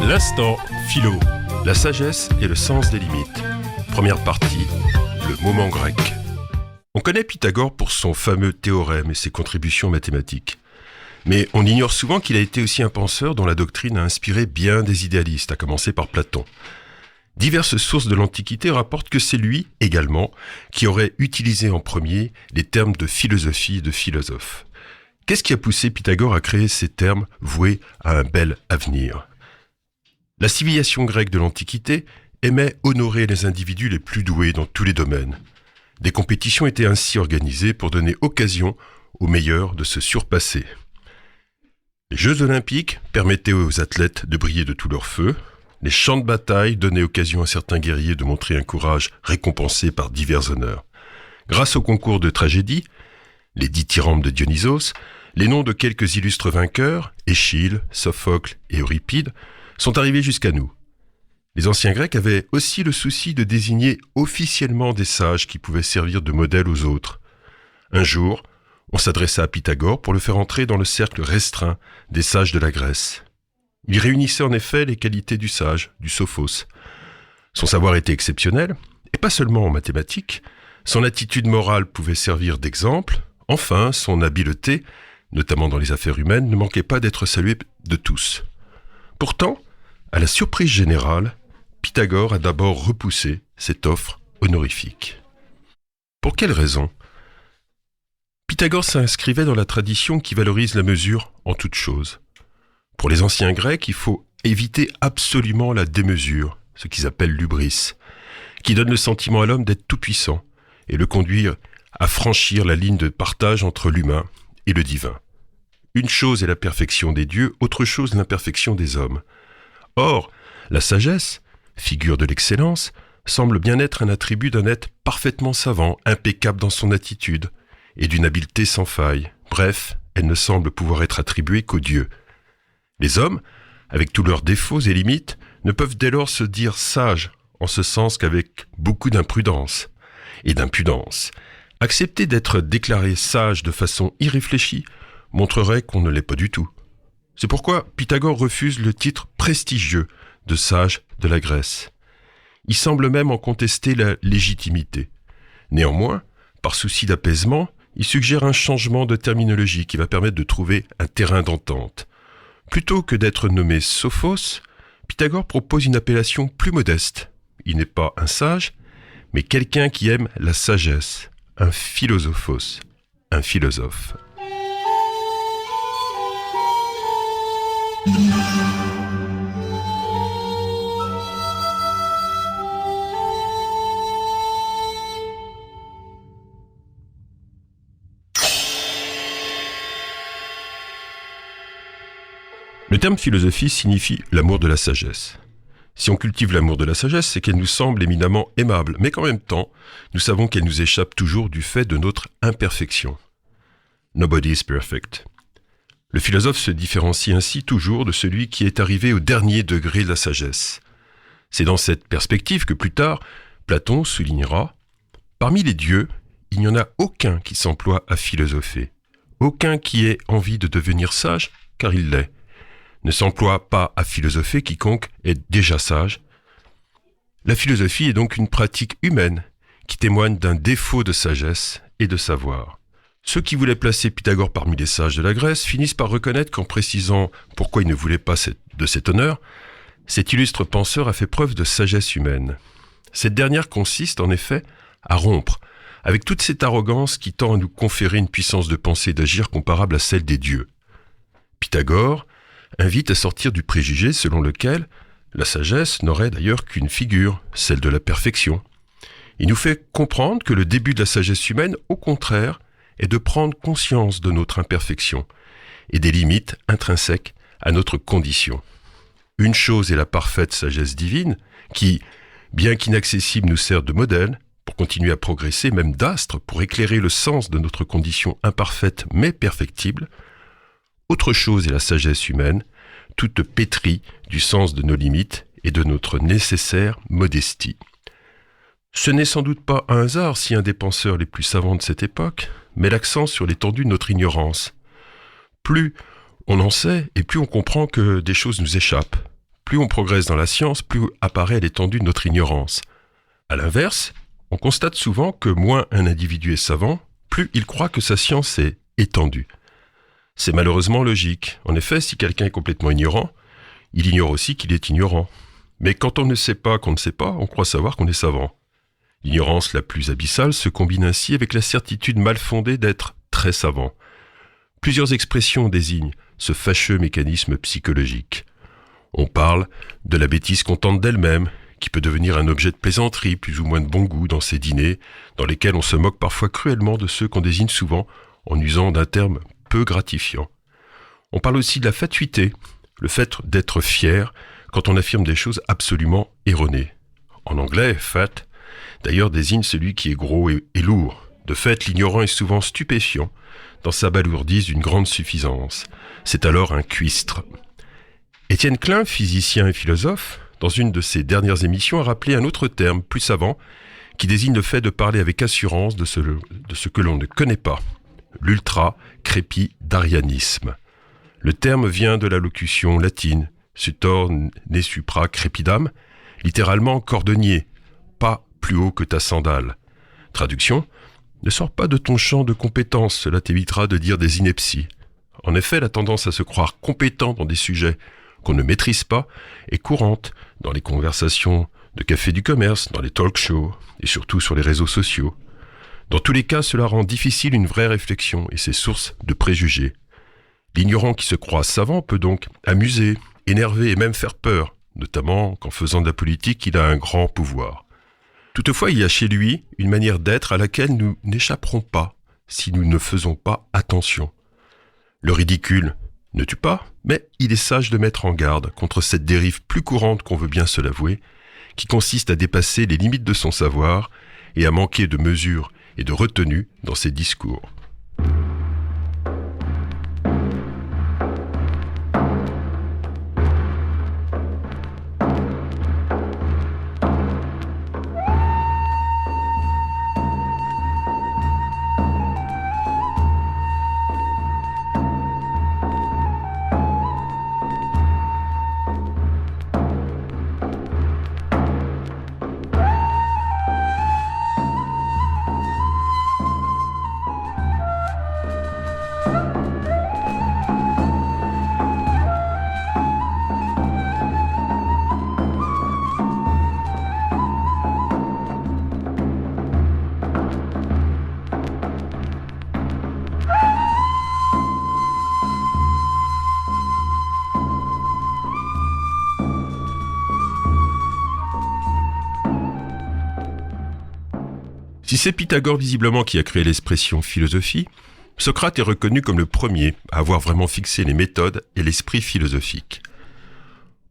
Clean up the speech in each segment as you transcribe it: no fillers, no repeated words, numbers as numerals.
L'instant philo. La sagesse et le sens des limites. Première partie, le moment grec. On connaît Pythagore pour son fameux théorème et ses contributions mathématiques. Mais on ignore souvent qu'il a été aussi un penseur dont la doctrine a inspiré bien des idéalistes, à commencer par Platon. Diverses sources de l'Antiquité rapportent que c'est lui, également, qui aurait utilisé en premier les termes de philosophie et de philosophe. Qu'est-ce qui a poussé Pythagore à créer ces termes voués à un bel avenir ? La civilisation grecque de l'Antiquité aimait honorer les individus les plus doués dans tous les domaines. Des compétitions étaient ainsi organisées pour donner occasion aux meilleurs de se surpasser. Les Jeux olympiques permettaient aux athlètes de briller de tout leur feu. Les champs de bataille donnaient occasion à certains guerriers de montrer un courage récompensé par divers honneurs. Grâce au concours de tragédie, les dithyrambes de Dionysos, les noms de quelques illustres vainqueurs, Échille, Sophocle et Euripide, sont arrivés jusqu'à nous. Les anciens Grecs avaient aussi le souci de désigner officiellement des sages qui pouvaient servir de modèle aux autres. Un jour, on s'adressa à Pythagore pour le faire entrer dans le cercle restreint des sages de la Grèce. Il réunissait en effet les qualités du sage, du sophos. Son savoir était exceptionnel, et pas seulement en mathématiques. Son attitude morale pouvait servir d'exemple. Enfin, son habileté, notamment dans les affaires humaines, ne manquait pas d'être saluée de tous. Pourtant, à la surprise générale, Pythagore a d'abord repoussé cette offre honorifique. Pour quelle raison ? Pythagore s'inscrivait dans la tradition qui valorise la mesure en toute chose. Pour les anciens Grecs, il faut éviter absolument la démesure, ce qu'ils appellent l'hubris, qui donne le sentiment à l'homme d'être tout-puissant et le conduire à franchir la ligne de partage entre l'humain et le divin. Une chose est la perfection des dieux, autre chose l'imperfection des hommes. Or, la sagesse, figure de l'excellence, semble bien être un attribut d'un être parfaitement savant, impeccable dans son attitude, et d'une habileté sans faille. Bref, elle ne semble pouvoir être attribuée qu'aux dieux. Les hommes, avec tous leurs défauts et limites, ne peuvent dès lors se dire sages, en ce sens qu'avec beaucoup d'imprudence et d'impudence. Accepter d'être déclaré sage de façon irréfléchie montrerait qu'on ne l'est pas du tout. C'est pourquoi Pythagore refuse le titre prestigieux de sage de la Grèce. Il semble même en contester la légitimité. Néanmoins, par souci d'apaisement, il suggère un changement de terminologie qui va permettre de trouver un terrain d'entente. Plutôt que d'être nommé Sophos, Pythagore propose une appellation plus modeste. Il n'est pas un sage, mais quelqu'un qui aime la sagesse, un philosophos, un philosophe. Le terme philosophie signifie l'amour de la sagesse. Si on cultive l'amour de la sagesse, c'est qu'elle nous semble éminemment aimable, mais qu'en même temps, nous savons qu'elle nous échappe toujours du fait de notre imperfection. Nobody is perfect. Le philosophe se différencie ainsi toujours de celui qui est arrivé au dernier degré de la sagesse. C'est dans cette perspective que plus tard, Platon soulignera « Parmi les dieux, il n'y en a aucun qui s'emploie à philosopher, aucun qui ait envie de devenir sage, car il l'est. Ne s'emploie pas à philosopher quiconque est déjà sage. » La philosophie est donc une pratique humaine qui témoigne d'un défaut de sagesse et de savoir. Ceux qui voulaient placer Pythagore parmi les sages de la Grèce finissent par reconnaître qu'en précisant pourquoi il ne voulait pas de cet honneur, cet illustre penseur a fait preuve de sagesse humaine. Cette dernière consiste en effet à rompre avec toute cette arrogance qui tend à nous conférer une puissance de pensée et d'agir comparable à celle des dieux. Pythagore invite à sortir du préjugé selon lequel la sagesse n'aurait d'ailleurs qu'une figure, celle de la perfection. Il nous fait comprendre que le début de la sagesse humaine, au contraire, est de prendre conscience de notre imperfection et des limites intrinsèques à notre condition. Une chose est la parfaite sagesse divine qui, bien qu'inaccessible, nous sert de modèle pour continuer à progresser, même d'astre pour éclairer le sens de notre condition imparfaite mais perfectible. Autre chose est la sagesse humaine, toute pétrie du sens de nos limites et de notre nécessaire modestie. Ce n'est sans doute pas un hasard si un des penseurs les plus savants de cette époque met l'accent sur l'étendue de notre ignorance. Plus on en sait et plus on comprend que des choses nous échappent. plus on progresse dans la science, plus apparaît l'étendue de notre ignorance. À l'inverse, on constate souvent que moins un individu est savant, plus il croit que sa science est étendue. C'est malheureusement logique. En effet, si quelqu'un est complètement ignorant, il ignore aussi qu'il est ignorant. Mais quand on ne sait pas qu'on ne sait pas, on croit savoir qu'on est savant. L'ignorance la plus abyssale se combine ainsi avec la certitude mal fondée d'être très savant. Plusieurs expressions désignent ce fâcheux mécanisme psychologique. On parle de la bêtise contente d'elle-même, qui peut devenir un objet de plaisanterie plus ou moins de bon goût dans ces dîners, dans lesquels on se moque parfois cruellement de ceux qu'on désigne souvent en usant d'un terme peu gratifiant. On parle aussi de la fatuité, le fait d'être fier quand on affirme des choses absolument erronées. En anglais, fat, d'ailleurs, désigne celui qui est gros et lourd. De fait, l'ignorant est souvent stupéfiant dans sa balourdise d'une grande suffisance. C'est alors un cuistre. Étienne Klein, physicien et philosophe, dans une de ses dernières émissions, a rappelé un autre terme, plus savant, qui désigne le fait de parler avec assurance de ce que l'on ne connaît pas, l'ultra-crépidarianisme. Le terme vient de la locution latine « sutor ne supra crepidam », littéralement « cordonnier », pas plus haut que ta sandale. Traduction : ne sors pas de ton champ de compétences, cela t'évitera de dire des inepties. En effet, la tendance à se croire compétent dans des sujets qu'on ne maîtrise pas est courante dans les conversations de café du commerce, dans les talk shows et surtout sur les réseaux sociaux. Dans tous les cas, cela rend difficile une vraie réflexion et c'est source de préjugés. L'ignorant qui se croit savant peut donc amuser, énerver et même faire peur, notamment qu'en faisant de la politique, il a un grand pouvoir. Toutefois, il y a chez lui une manière d'être à laquelle nous n'échapperons pas si nous ne faisons pas attention. Le ridicule ne tue pas, mais il est sage de mettre en garde contre cette dérive plus courante qu'on veut bien se l'avouer, qui consiste à dépasser les limites de son savoir et à manquer de mesure et de retenue dans ses discours. Si c'est Pythagore visiblement qui a créé l'expression philosophie, Socrate est reconnu comme le premier à avoir vraiment fixé les méthodes et l'esprit philosophique.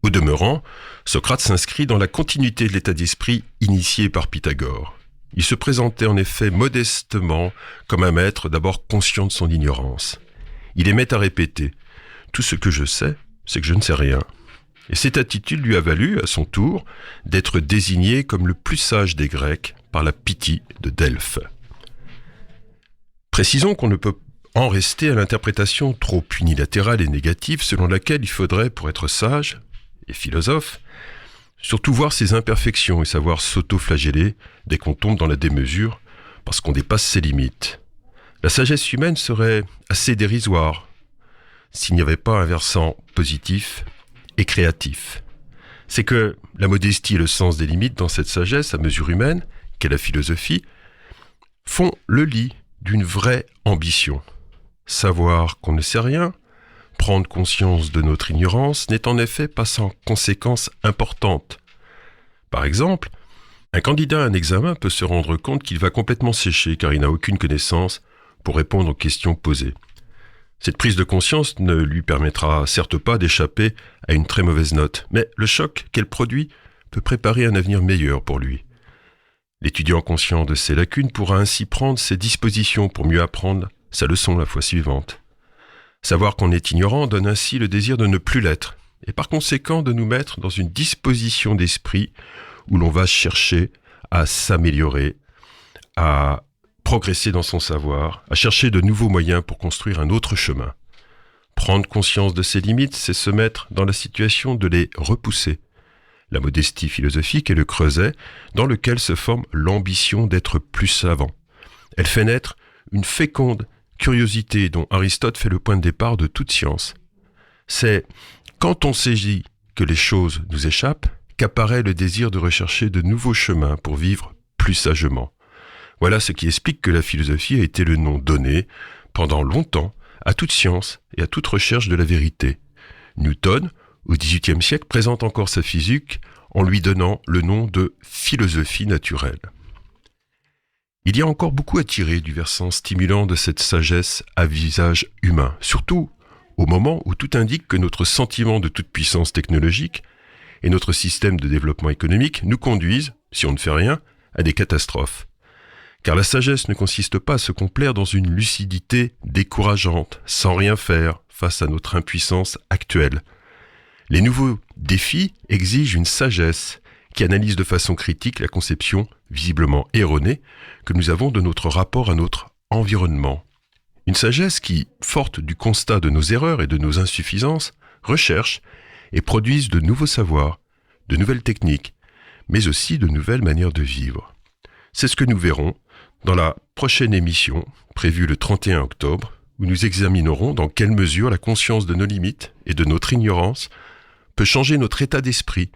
Au demeurant, Socrate s'inscrit dans la continuité de l'état d'esprit initié par Pythagore. Il se présentait en effet modestement comme un maître d'abord conscient de son ignorance. Il aimait à répéter « Tout ce que je sais, c'est que je ne sais rien ». Et cette attitude lui a valu, à son tour, d'être désigné comme le plus sage des Grecs par la Pythie de Delphes. Précisons qu'on ne peut en rester à l'interprétation trop unilatérale et négative selon laquelle il faudrait, pour être sage et philosophe, surtout voir ses imperfections et savoir s'auto-flageller dès qu'on tombe dans la démesure parce qu'on dépasse ses limites. La sagesse humaine serait assez dérisoire s'il n'y avait pas un versant positif et créatif. C'est que la modestie et le sens des limites dans cette sagesse à mesure humaine, qu'est la philosophie, font le lit d'une vraie ambition. Savoir qu'on ne sait rien, prendre conscience de notre ignorance n'est en effet pas sans conséquences importantes. Par exemple, un candidat à un examen peut se rendre compte qu'il va complètement sécher car il n'a aucune connaissance pour répondre aux questions posées. Cette prise de conscience ne lui permettra certes pas d'échapper à une très mauvaise note, mais le choc qu'elle produit peut préparer un avenir meilleur pour lui. L'étudiant conscient de ses lacunes pourra ainsi prendre ses dispositions pour mieux apprendre sa leçon la fois suivante. Savoir qu'on est ignorant donne ainsi le désir de ne plus l'être, et par conséquent de nous mettre dans une disposition d'esprit où l'on va chercher à s'améliorer, à progresser dans son savoir, à chercher de nouveaux moyens pour construire un autre chemin. Prendre conscience de ses limites, c'est se mettre dans la situation de les repousser. La modestie philosophique est le creuset dans lequel se forme l'ambition d'être plus savant. Elle fait naître une féconde curiosité dont Aristote fait le point de départ de toute science. C'est quand on saisit que les choses nous échappent qu'apparaît le désir de rechercher de nouveaux chemins pour vivre plus sagement. Voilà ce qui explique que la philosophie a été le nom donné, pendant longtemps, à toute science et à toute recherche de la vérité. Newton, au XVIIIe siècle, présente encore sa physique en lui donnant le nom de philosophie naturelle. Il y a encore beaucoup à tirer du versant stimulant de cette sagesse à visage humain, surtout au moment où tout indique que notre sentiment de toute puissance technologique et notre système de développement économique nous conduisent, si on ne fait rien, à des catastrophes. Car la sagesse ne consiste pas à se complaire dans une lucidité décourageante, sans rien faire face à notre impuissance actuelle. Les nouveaux défis exigent une sagesse qui analyse de façon critique la conception visiblement erronée que nous avons de notre rapport à notre environnement. Une sagesse qui, forte du constat de nos erreurs et de nos insuffisances, recherche et produise de nouveaux savoirs, de nouvelles techniques, mais aussi de nouvelles manières de vivre. C'est ce que nous verrons dans la prochaine émission, prévue le 31 octobre, où nous examinerons dans quelle mesure la conscience de nos limites et de notre ignorance peut changer notre état d'esprit,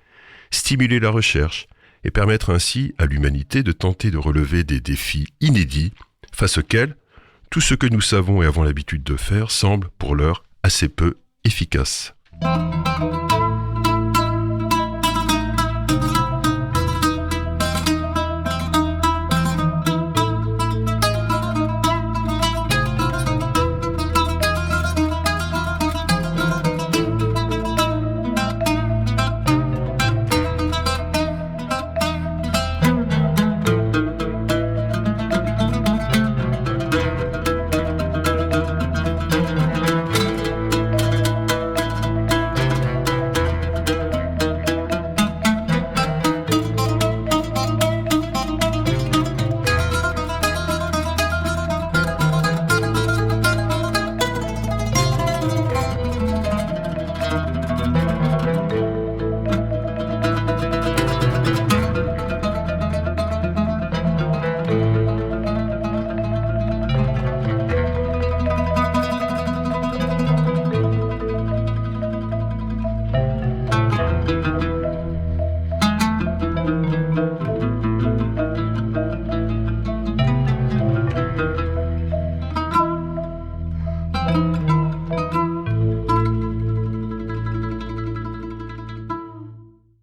stimuler la recherche et permettre ainsi à l'humanité de tenter de relever des défis inédits face auxquels tout ce que nous savons et avons l'habitude de faire semble pour l'heure assez peu efficace.